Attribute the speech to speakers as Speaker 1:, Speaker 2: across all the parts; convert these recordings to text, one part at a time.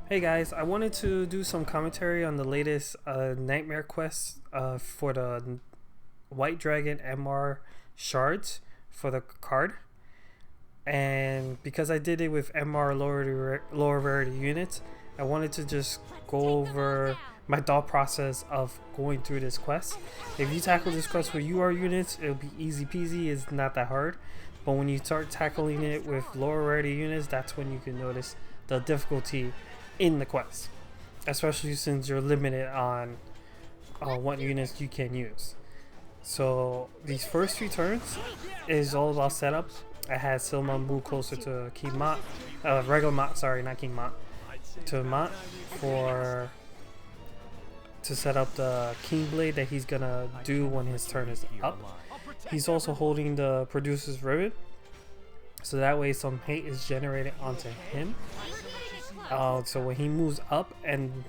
Speaker 1: Hey guys, I wanted to do some commentary on the latest Nightmare quest for the White Dragon MR shards for the card. And because I did it with MR lower rarity units, I wanted to just go over my thought process of going through this quest. If you tackle this quest with UR units, it'll be easy peasy, it's not that hard. But when you start tackling it with lower rarity units, that's when you can notice the difficulty in the quest, especially since you're limited on what units you can use. So these first few turns is all about setup. I had Silma move closer to King Mott, regular Mott, sorry, not King Mott, to Mott to set up the King Blade that he's gonna do when his turn is up. He's also holding the Producer's Ribbon, so that way some hate is generated onto him. So when he moves up and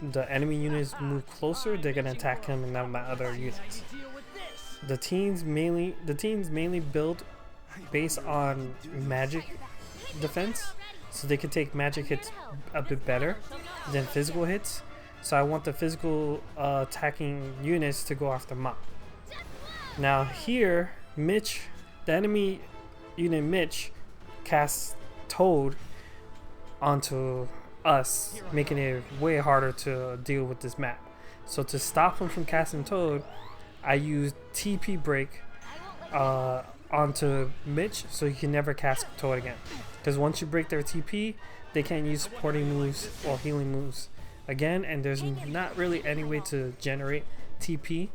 Speaker 1: the enemy units move closer, they're gonna attack him and not my other units. The teams mainly build based on magic defense, so they can take magic hits a bit better than physical hits. So I want the physical attacking units to go after Mop. Now here, Mitch, the enemy unit Mitch, casts Toad onto us, making it way harder to deal with this map. So to stop him from casting Toad, I use TP break onto Mitch so he can never cast Toad again. Because once you break their TP, they can't use supporting moves or healing moves again, and there's not really any way to generate TP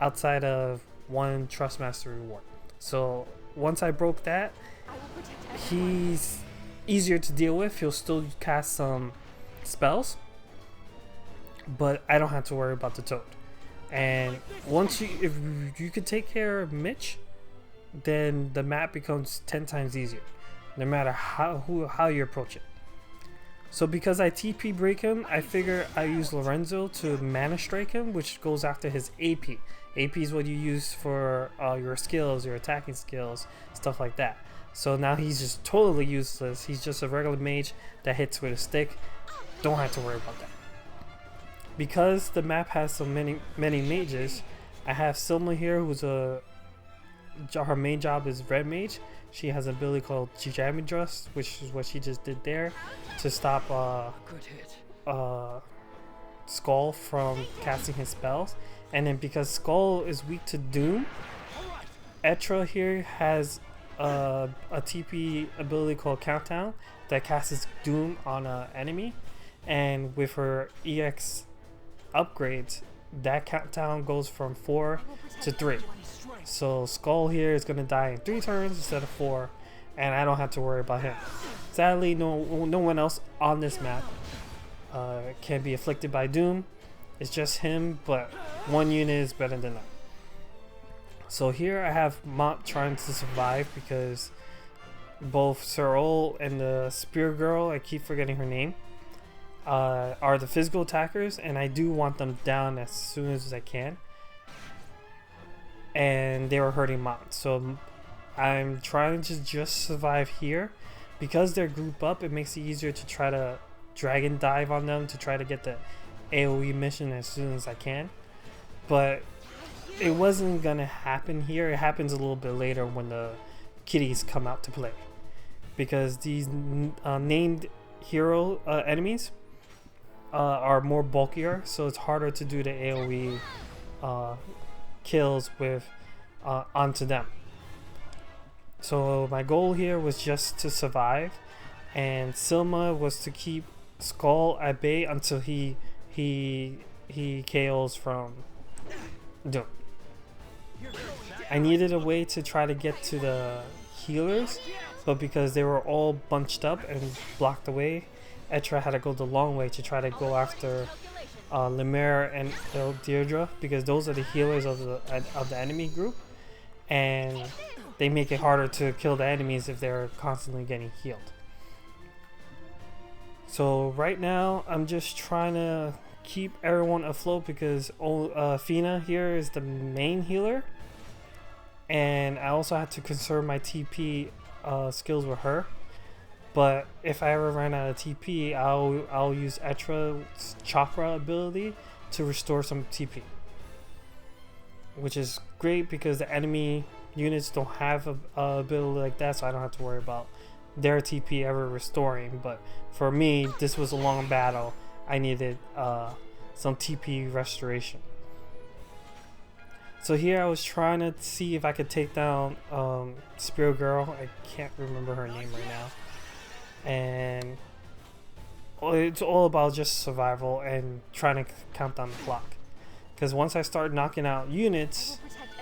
Speaker 1: outside of one Trustmaster reward. So once I broke that, he's easier to deal with. He'll still cast some spells, but I don't have to worry about the Toad. And if you could take care of Mitch, then the map becomes 10 times easier, no matter how you approach it. So because I TP break him, I figure I use Lorenzo to mana strike him, which goes after his AP. AP is what you use for your skills, your attacking skills, stuff like that. So now he's just totally useless. He's just a regular mage that hits with a stick. Don't have to worry about that. Because the map has so many mages, I have Silma here, who's her main job is red mage. She has an ability called Jamidrust, which is what she just did there, to stop Skull from casting his spells. And then because Skull is weak to Doom, Etra here has a TP ability called Countdown that casts Doom on an enemy, and with her EX upgrades, that countdown goes from 4 to 3. So Skull here is gonna die in 3 turns instead of 4, and I don't have to worry about him. Sadly, no one else on this map can be afflicted by Doom. It's just him, but one unit is better than none. So here I have Mott trying to survive because both Sir Ol and the Spear Girl, I keep forgetting her name, are the physical attackers, and I do want them down as soon as I can. And they were hurting Mott, so I'm trying to just survive here. Because they're grouped up, it makes it easier to try to dragon dive on them to try to get the AoE mission as soon as I can. But it wasn't gonna happen here. It happens a little bit later when the kitties come out to play, because these named hero enemies are more bulkier, so it's harder to do the AoE kills with onto them. So my goal here was just to survive, and Silma was to keep Skull at bay until he KOs from Doom. I needed a way to try to get to the healers, but because they were all bunched up and blocked away, Etra had to go the long way to try to go after Lemaire and Deirdre, because those are the healers of the enemy group, and they make it harder to kill the enemies if they're constantly getting healed. So right now I'm just trying to keep everyone afloat because Fina here is the main healer, and I also had to conserve my TP skills with her. But if I ever run out of TP, I'll use Etra's chakra ability to restore some TP, which is great because the enemy units don't have a ability like that, so I don't have to worry about their TP ever restoring. But for me, this was a long battle. I needed some TP restoration. So here I was trying to see if I could take down Spear Girl. I can't remember her name right now. And it's all about just survival and trying to count down the clock. Because once I start knocking out units,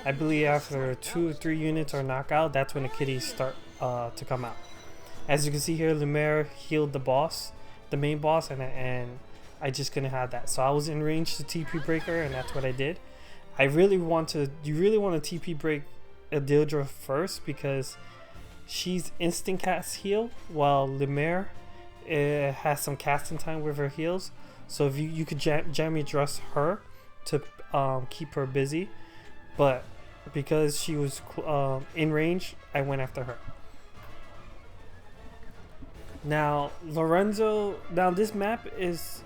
Speaker 1: I believe after 2 or 3 units are knocked out, that's when the kitties start to come out. As you can see here, Lumiere healed the boss, the main boss, and I just couldn't have that. So I was in range to TP breaker, and that's what I did. You really want to TP break Adildra first because she's instant cast heal, while Lumiere has some casting time with her heals. So if you could jammy dress her to keep her busy, but because she was in range, I went after her. Now this map is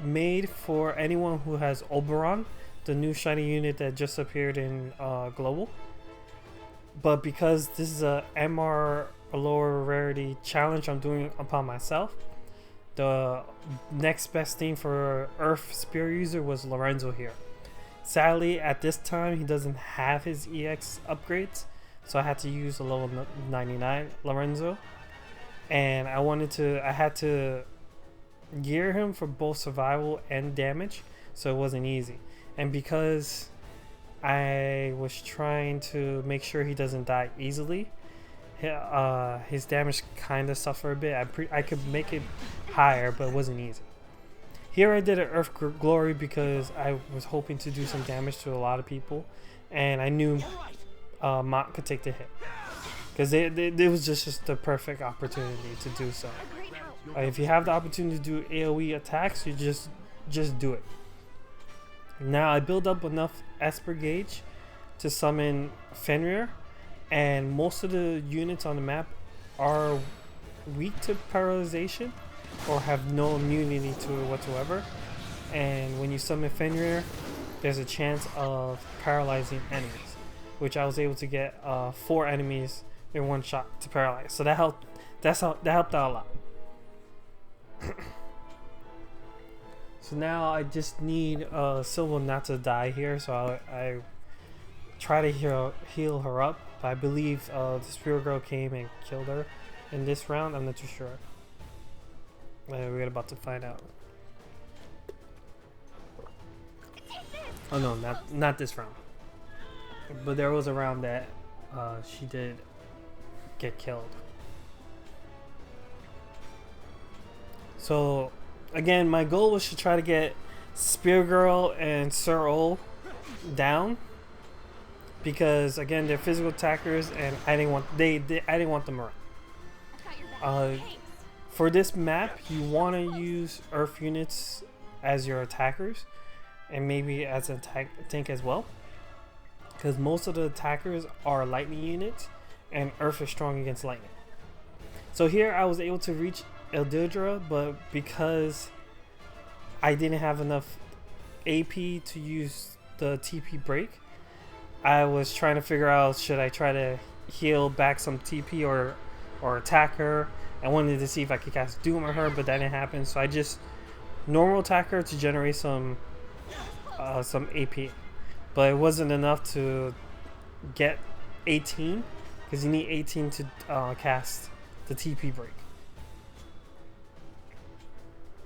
Speaker 1: made for anyone who has Oberon, the new shiny unit that just appeared in Global. But because this is a MR, a lower rarity challenge I'm doing upon myself, the next best thing for Earth Spear user was Lorenzo here. Sadly, at this time, he doesn't have his EX upgrades, so I had to use a level 99 Lorenzo. And I had to gear him for both survival and damage, so it wasn't easy. And because I was trying to make sure he doesn't die easily, his damage kind of suffered a bit. I could make it higher, but it wasn't easy. Here I did an Earth Glory because I was hoping to do some damage to a lot of people, and I knew Mott could take the hit because it was just the perfect opportunity to do so. If you have the opportunity to do AoE attacks, you just do it. Now I build up enough Esper Gauge to summon Fenrir, and most of the units on the map are weak to paralyzation or have no immunity to it whatsoever. And when you summon Fenrir, there's a chance of paralyzing enemies, which I was able to get 4 enemies in one shot to paralyze. So that helped. That helped out a lot. So now I just need Silva not to die here, so I try to heal her up. But I believe the Spirit Girl came and killed her in this round. I'm not too sure. We're about to find out. Oh no, not this round. But there was a round that she did get killed. So again, my goal was to try to get Spear Girl and Sir Ol down, because again they're physical attackers and I didn't want them around. For this map, you want to use Earth units as your attackers and maybe as a tank as well, because most of the attackers are lightning units and Earth is strong against lightning. So here I was able to reach Ildildra, but because I didn't have enough AP to use the TP break, I was trying to figure out, should I try to heal back some TP or attack her. I wanted to see if I could cast Doom on her, but that didn't happen, so I just normal attack her to generate some AP. But it wasn't enough to get 18, because you need 18 to cast the TP break.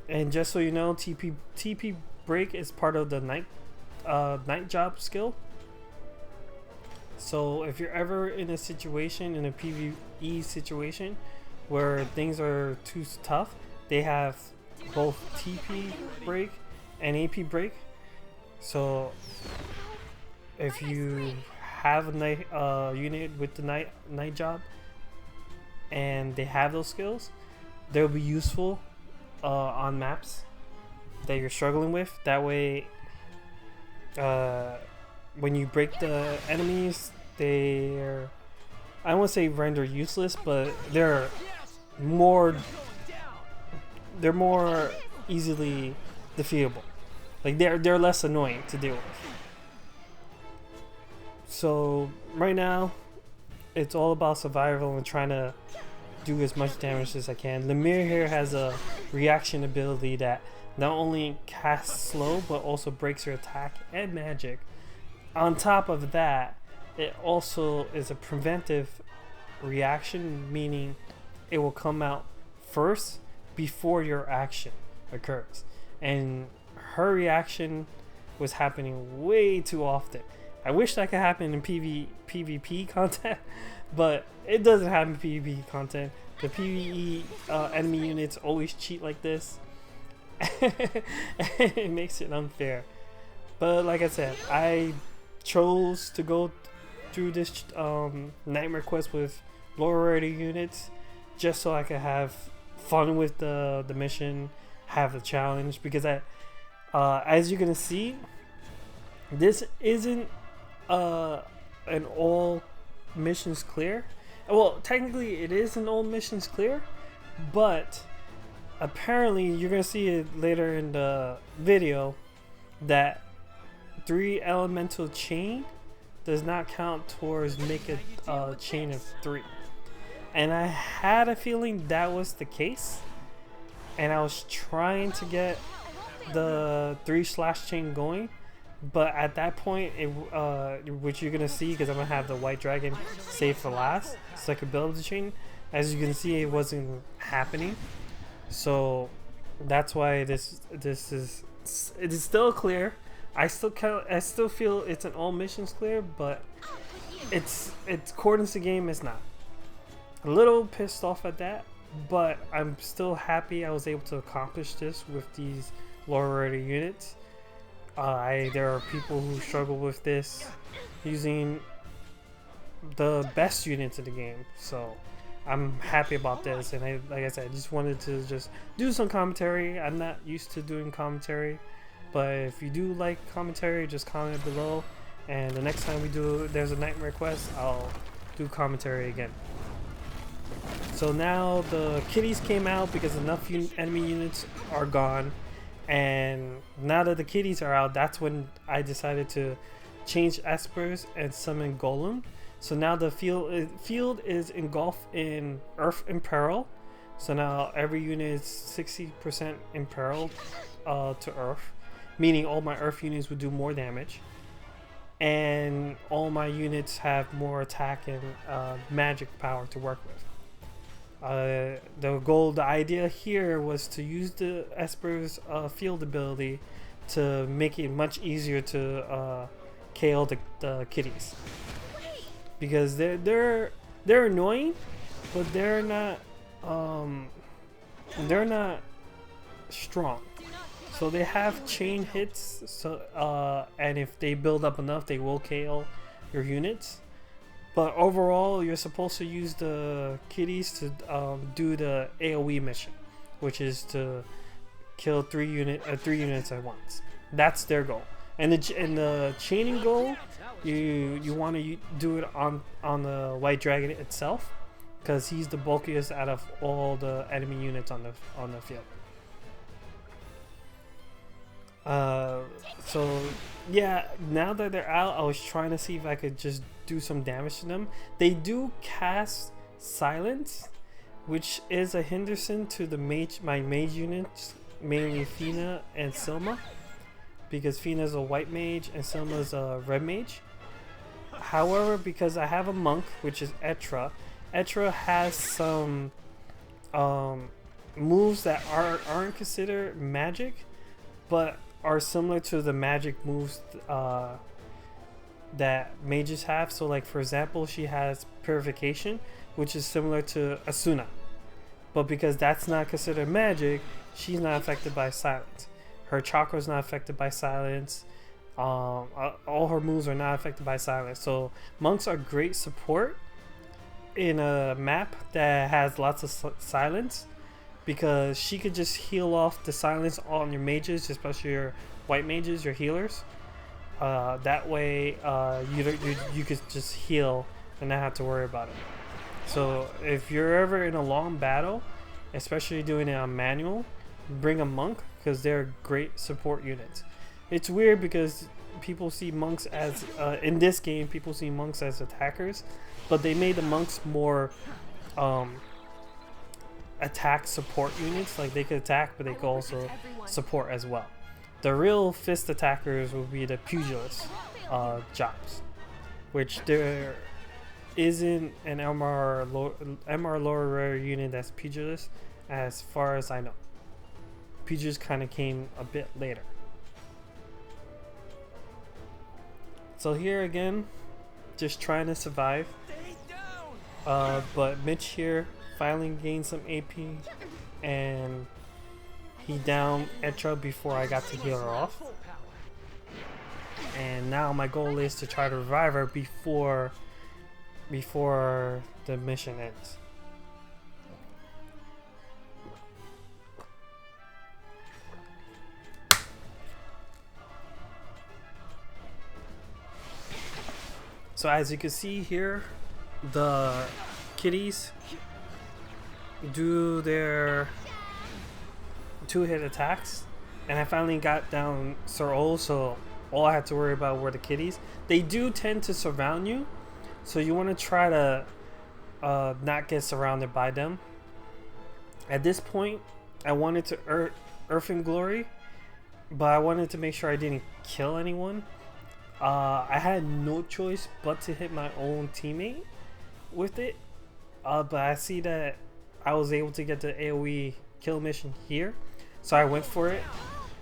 Speaker 1: And just so you know, TP break is part of the night job skill. So if you're ever in a situation, in a PvE situation where things are too tough, they have both TP break and AP break. So if you have a night unit with the night job and they have those skills, they'll be useful on maps that you're struggling with. That way, when you break the enemies, they're, I won't say render useless, but they're more, they're more easily defeatable. Like they're less annoying to deal with. So right now, it's all about survival and trying to do as much damage as I can. Lemire here has a reaction ability that not only casts slow but also breaks your attack and magic. On top of that, it also is a preventive reaction, meaning it will come out first before your action occurs. And her reaction was happening way too often. I wish that could happen in PvP content, but it doesn't happen in PvP content. The PvE enemy units always cheat like this. It makes it unfair. But like I said, I chose to go through this nightmare quest with lower rarity units just so I could have fun with the mission, have the challenge, because as you're gonna see, this isn't an all missions clear. Well, technically it is an all missions clear, but apparently you're gonna see it later in the video that 3 elemental chain does not count towards make a chain of 3. And I had a feeling that was the case, and I was trying to get the 3/ chain going, but at that point, which you're gonna see, because I'm gonna have the white dragon saved for last so I could build the chain. As you can see, it wasn't happening, so that's why it is still clear. I still feel it's an all missions clear, but it's according to the game, it's not. A little pissed off at that, but I'm still happy I was able to accomplish this with these lower rarity units. There are people who struggle with this using the best units in the game, so I'm happy about this. And like I said, I just wanted to just do some commentary. I'm not used to doing commentary, but if you do like commentary, just comment below, and the next time there's a nightmare quest, I'll do commentary again. So now the kitties came out because enough enemy units are gone, and now that the kitties are out, that's when I decided to change espers and summon golem. So now the field is engulfed in earth imperil. So now every unit is 60% imperiled to earth, meaning all my earth units would do more damage, and all my units have more attack and magic power to work with. The idea here was to use the Esper's field ability to make it much easier to KO the kitties, because they're annoying, but they're not strong. So they have chain hits, so and if they build up enough, they will KO your units. But overall, you're supposed to use the kitties to do the AoE mission, which is to kill 3 units at once. That's their goal. And the chaining goal, you want to do it on the white dragon itself, because he's the bulkiest out of all the enemy units on the field. So yeah, now that they're out, I was trying to see if I could just do some damage to them. They do cast silence, which is a hindrance to my mage units, mainly Fina and Silma, because Fina's a white mage and Silma's a red mage. However, because I have a monk, which is Etra has some moves that aren't considered magic, but are similar to the magic moves that mages have. So like, for example, she has purification, which is similar to Asuna, but because that's not considered magic, she's not affected by silence. Her chakra is not affected by silence. All her moves are not affected by silence. So monks are great support in a map that has lots of silence, because she could just heal off the silence on your mages, especially your white mages, your healers. That way you could just heal and not have to worry about it. So if you're ever in a long battle, especially doing it on manual, bring a monk because they're great support units. It's weird because people see monks as in this game people see monks as attackers, but they made the monks more attack support units. Like they could attack, but they could also support as well. The real fist attackers will be the pugilist jobs, which there isn't an MR lower rare unit that's pugilist as far as I know. Pugilist kind of came a bit later. So here again, just trying to survive. But Mitch here finally gained some AP, and he downed Etra before I got to heal her off. And now my goal is to try to revive her before the mission ends. So as you can see here, the kitties do their 2-hit attacks, and I finally got down Sir Ol, so all I had to worry about were the kitties. They do tend to surround you, so you want to try to not get surrounded by them. At this point, I wanted to Earth and Glory, but I wanted to make sure I didn't kill anyone. I had no choice but to hit my own teammate with it, but I see that I was able to get the AoE kill mission here, so I went for it,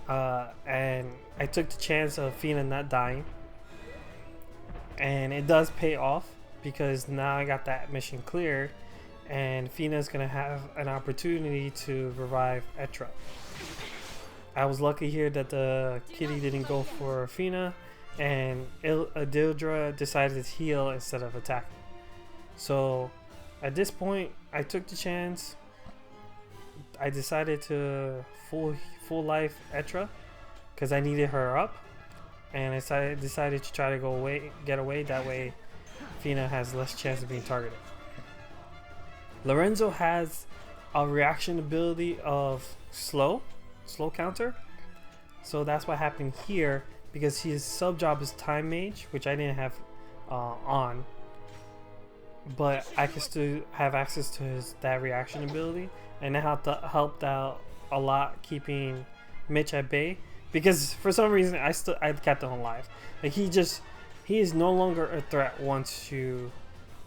Speaker 1: and I took the chance of Fina not dying, and it does pay off because now I got that mission cleared, and Fina's gonna have an opportunity to revive Etra. I was lucky here that the kitty didn't go for Fina, and Adildra decided to heal instead of attacking. So at this point, I took the chance. I decided to full life Etra because I needed her up, and I decided to try to get away. That way, Fina has less chance of being targeted. Lorenzo has a reaction ability of slow counter, so that's what happened here. Because his sub job is Time Mage, which I didn't have on, but I can still have access to that reaction ability, and it helped out a lot keeping Mitch at bay. Because for some reason I kept him alive. Like he is no longer a threat once you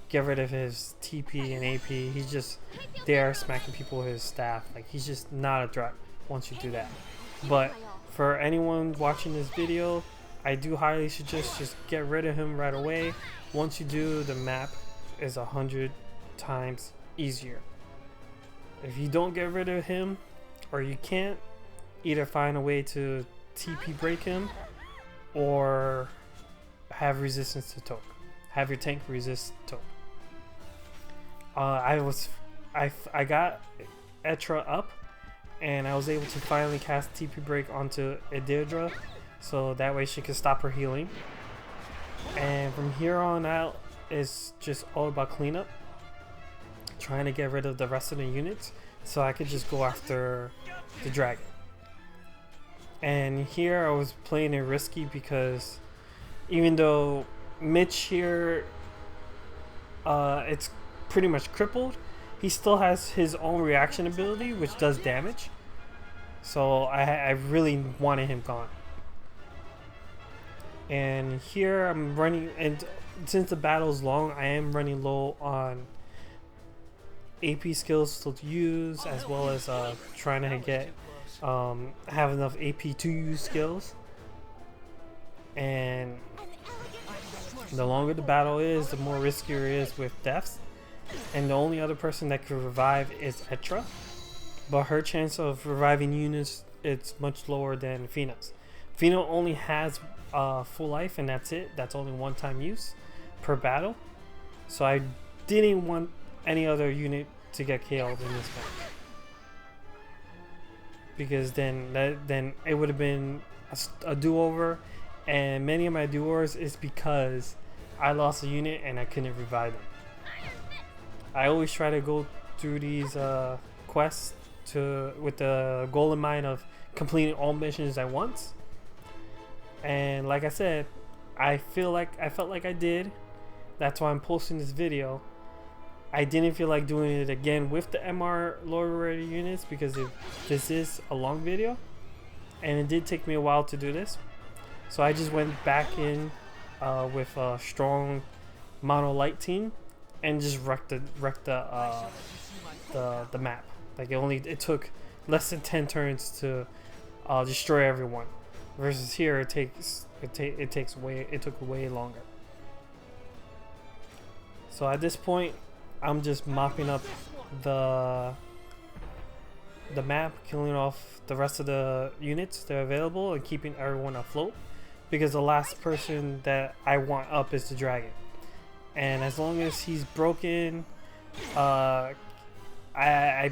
Speaker 1: get rid of his TP and AP. He's just there smacking people with his staff. Like he's just not a threat once you do that. But for anyone watching this video, I do highly suggest just get rid of him right away. Once you do, the map is 100 times easier. If you don't get rid of him, or you can't, either find a way to TP break him or have resistance to Toke. Have your tank resist Toke. I got Etra up, and I was able to finally cast TP break onto Adildra, so that way she could stop her healing. And from here on out, it's just all about cleanup, trying to get rid of the rest of the units so I could just go after the dragon. And here I was playing it risky because even though Mitch here, it's pretty much crippled, he still has his own reaction ability, which does damage. So I really wanted him gone. And here I'm running, and since the battle is long, I am running low on AP skills to use, as well as trying to get have enough AP to use skills. And the longer the battle is, the more riskier it is with deaths. And the only other person that could revive is Etra, but her chance of reviving units is much lower than Fina's. Fina only has full life, and that's it. That's only one-time use per battle. So I didn't want any other unit to get killed in this match, because then it would have been a do-over, and many of my do-overs is because I lost a unit and I couldn't revive them. I always try to go through these quests with the goal in mind of completing all missions at once. And like I said, I felt like I did. That's why I'm posting this video. I didn't feel like doing it again with the MR lower rarity units because this is a long video, and it did take me a while to do this. So I just went back in with a strong mono light team and just wrecked the map. Like it took less than 10 turns to destroy everyone, versus here it took way longer. So at this point, I'm just mopping up the map, killing off the rest of the units that are available, and keeping everyone afloat, because the last person that I want up is the dragon. And as long as he's broken, I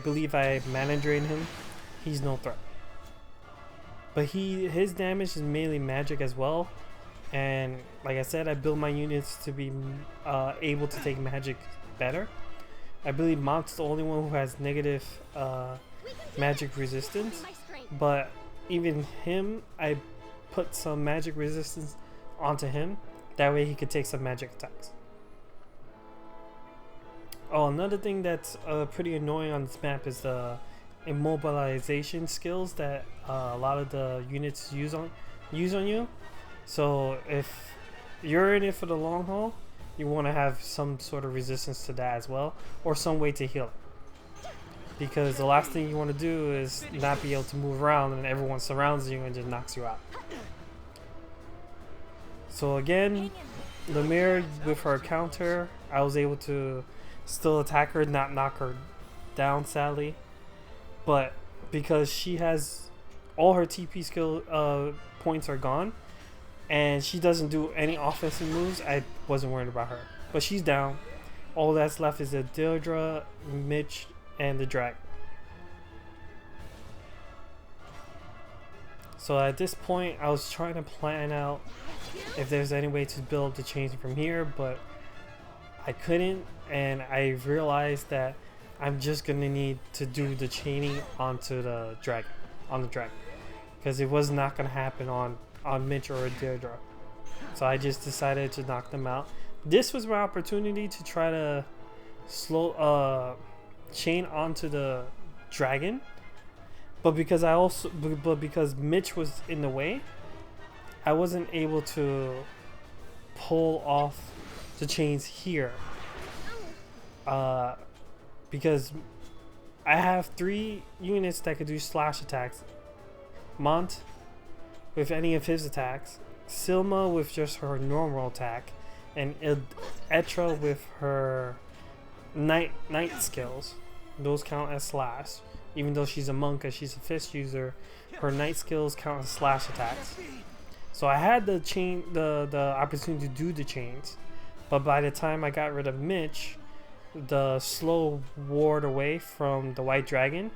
Speaker 1: believe I mana drained him, he's no threat. But his damage is mainly magic as well, and like I said, I build my units to be able to take magic better. I believe Mont's the only one who has negative magic resistance, but even him, I put some magic resistance onto him, that way he could take some magic attacks. Oh, another thing that's pretty annoying on this map is the immobilization skills that a lot of the units use on you. So if you're in it for the long haul, you want to have some sort of resistance to that as well, or some way to heal it. Because the last thing you want to do is not be able to move around and everyone surrounds you and just knocks you out. So again, Lemire with her counter, I was able to still attack her, not knock her down sadly. But because she has all her TP skill points are gone, and she doesn't do any offensive moves, I wasn't worried about her. But she's down. All that's left is the Deirdre, Mitch, and the Dragon. So at this point, I was trying to plan out if there's any way to build the chains from here, but I couldn't, and I realized that I'm just gonna need to do the chaining onto the dragon, because it was not gonna happen on Mitch or Deirdre. So I just decided to knock them out. This was my opportunity to try to chain onto the dragon, but because Mitch was in the way, I wasn't able to pull off the chains here. Because I have 3 units that could do slash attacks. Mont with any of his attacks, Silma with just her normal attack, and Etra with her night skills. Those count as slash. Even though she's a monk and she's a fist user, her night skills count as slash attacks. So I had the opportunity to do the chains, but by the time I got rid of Mitch, the slow ward away from the white dragon,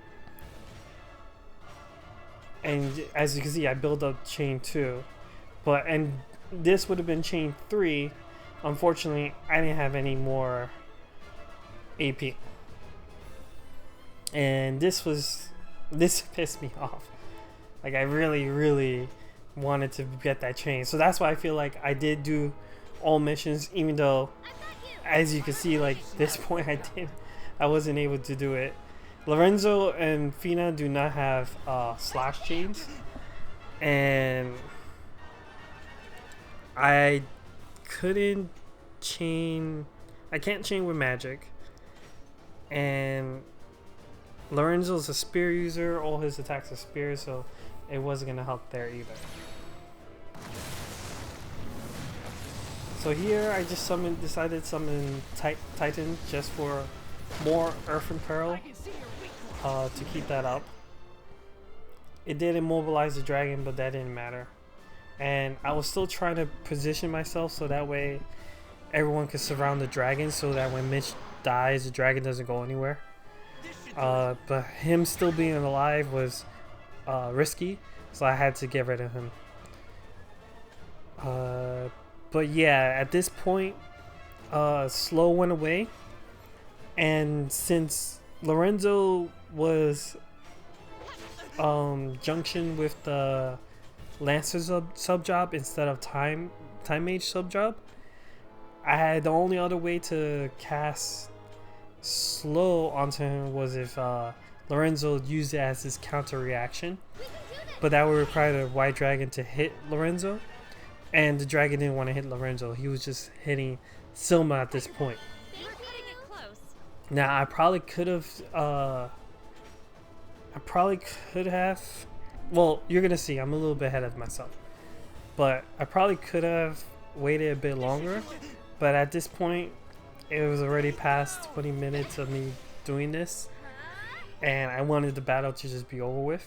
Speaker 1: and as you can see, I built up chain 2, and this would have been chain 3. Unfortunately, I didn't have any more AP, and this pissed me off. Like, I really wanted to get that chain, so that's why I feel like I did do all missions, even though, as you can see, like this point I wasn't able to do it. Lorenzo and Fina do not have slash chains, and I can't chain with magic, and Lorenzo's a spear user, all his attacks are spears, so it wasn't gonna help there either. So here I just decided to summon Titan just for more Earth and Peril, to keep that up. It did immobilize the dragon, but that didn't matter. And I was still trying to position myself so that way everyone could surround the dragon, so that when Mitch dies, the dragon doesn't go anywhere. But him still being alive was risky, so I had to get rid of him. But yeah, at this point, Slow went away, And since Lorenzo was junction with the Lancer sub job instead of Time Mage sub job, I had the only other way to cast slow onto him was if Lorenzo used it as his counter reaction, but that would require the white dragon to hit Lorenzo, and the dragon didn't want to hit Lorenzo. He was just hitting Silma at this point. Now I probably could have well, you're gonna see I'm a little bit ahead of myself, but I probably could have waited a bit longer, but at this point it was already past 20 minutes of me doing this, and I wanted the battle to just be over with.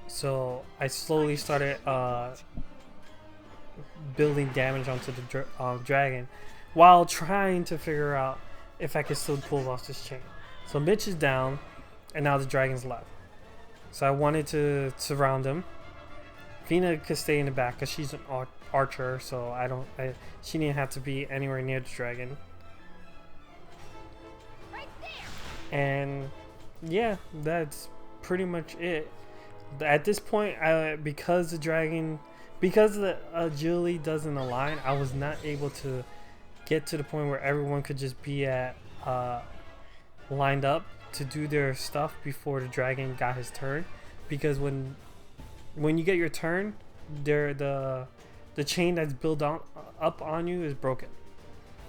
Speaker 1: So I slowly started building damage onto the dragon while trying to figure out if I could still pull off this chain. So Mitch is down, and now the dragon's left. So I wanted to surround him. Fina could stay in the back because she's an archer, so she didn't have to be anywhere near the dragon. And yeah, that's pretty much it. At this point, because the agility doesn't align, I was not able to get to the point where everyone could just be at lined up to do their stuff before the dragon got his turn. Because when you get your turn, the chain that's built up on you is broken.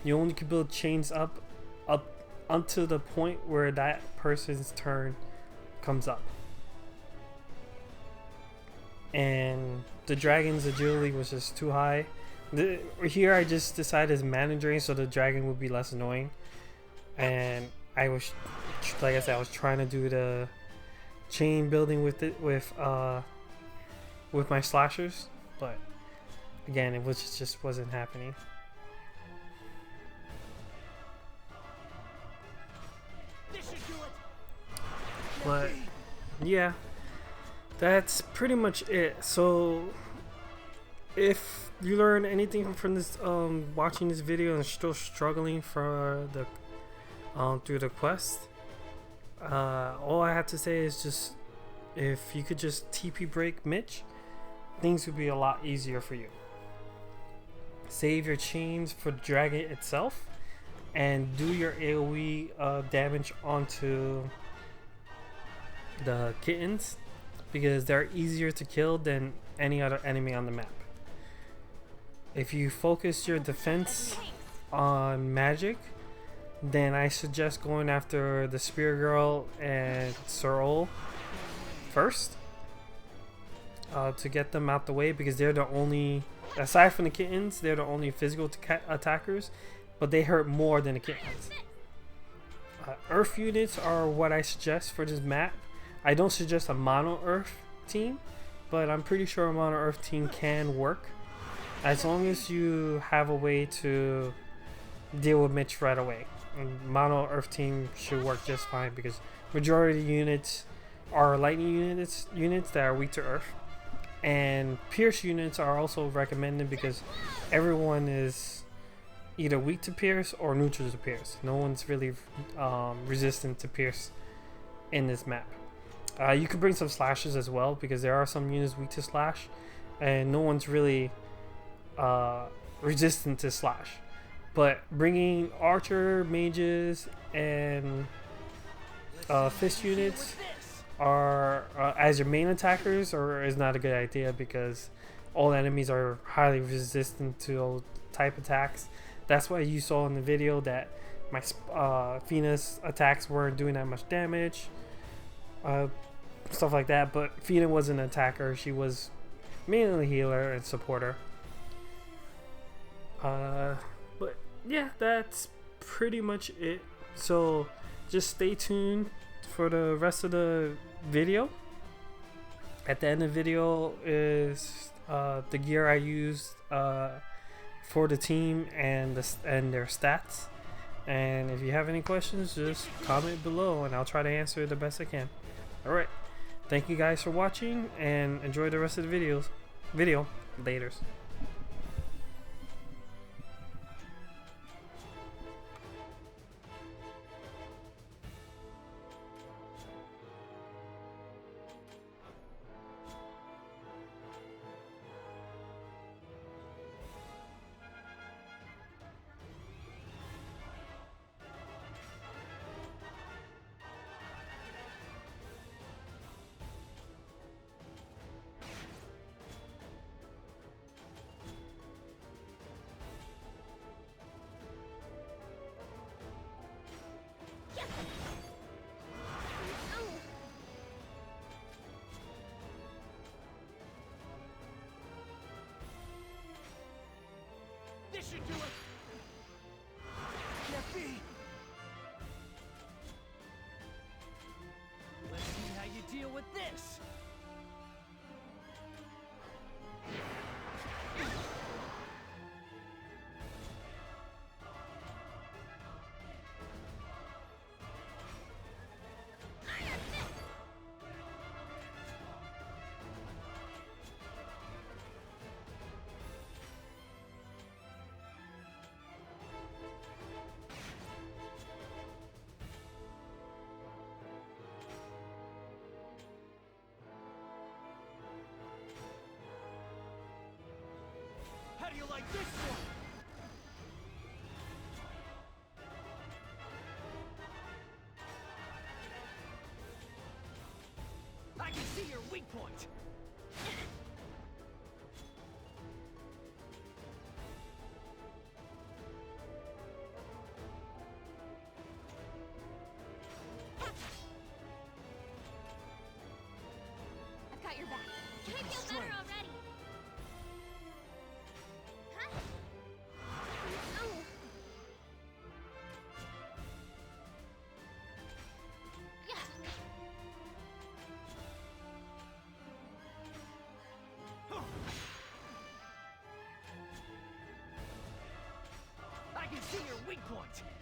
Speaker 1: You only can build chains up until the point where that person's turn comes up. And the dragon's agility was just too high. Here I just decided to mana drain so the dragon would be less annoying. And I was, like I said, I was trying to do the chain building with my slashers, but again, it just wasn't happening. But yeah, that's pretty much it. So if you learn anything from this watching this video and still struggling for the through the quest, all I have to say is just if you could just TP break Mitch, things would be a lot easier for you. Save your chains for the dragon itself and do your AoE damage onto the kittens, because they're easier to kill than any other enemy on the map. If you focus your defense on magic, then I suggest going after the Spear Girl and Sorol first to get them out the way, because they're the only, aside from the kittens, they're the only physical attackers, but they hurt more than the kittens. Earth units are what I suggest for this map. I don't suggest a mono Earth team, but I'm pretty sure a mono Earth team can work as long as you have a way to deal with Mitch right away. And mono Earth team should work just fine, because majority of the units are lightning units that are weak to Earth, and Pierce units are also recommended because everyone is either weak to Pierce or neutral to Pierce. No one's really resistant to Pierce in this map. You could bring some slashes as well, because there are some units weak to slash, and no one's really resistant to slash. But bringing archer, mages, and fist units are as your main attackers is not a good idea, because all enemies are highly resistant to those type attacks. That's why you saw in the video that my Fina's attacks weren't doing that much damage. Stuff like that, but Fina wasn't an attacker, she was mainly a healer and supporter. But yeah, that's pretty much it. So just stay tuned for the rest of the video. At the end of the video is the gear I used for the team and their stats. And if you have any questions, just comment below and I'll try to answer the best I can. Alright, thank you guys for watching and enjoy the rest of the video. Laters.
Speaker 2: do it! Can't be! Let's see how you deal with this! How do you like this one? I can see your weak point!
Speaker 3: I've got your back. I feel better already. Huh? Oh. Yeah.
Speaker 2: I can see your weak point!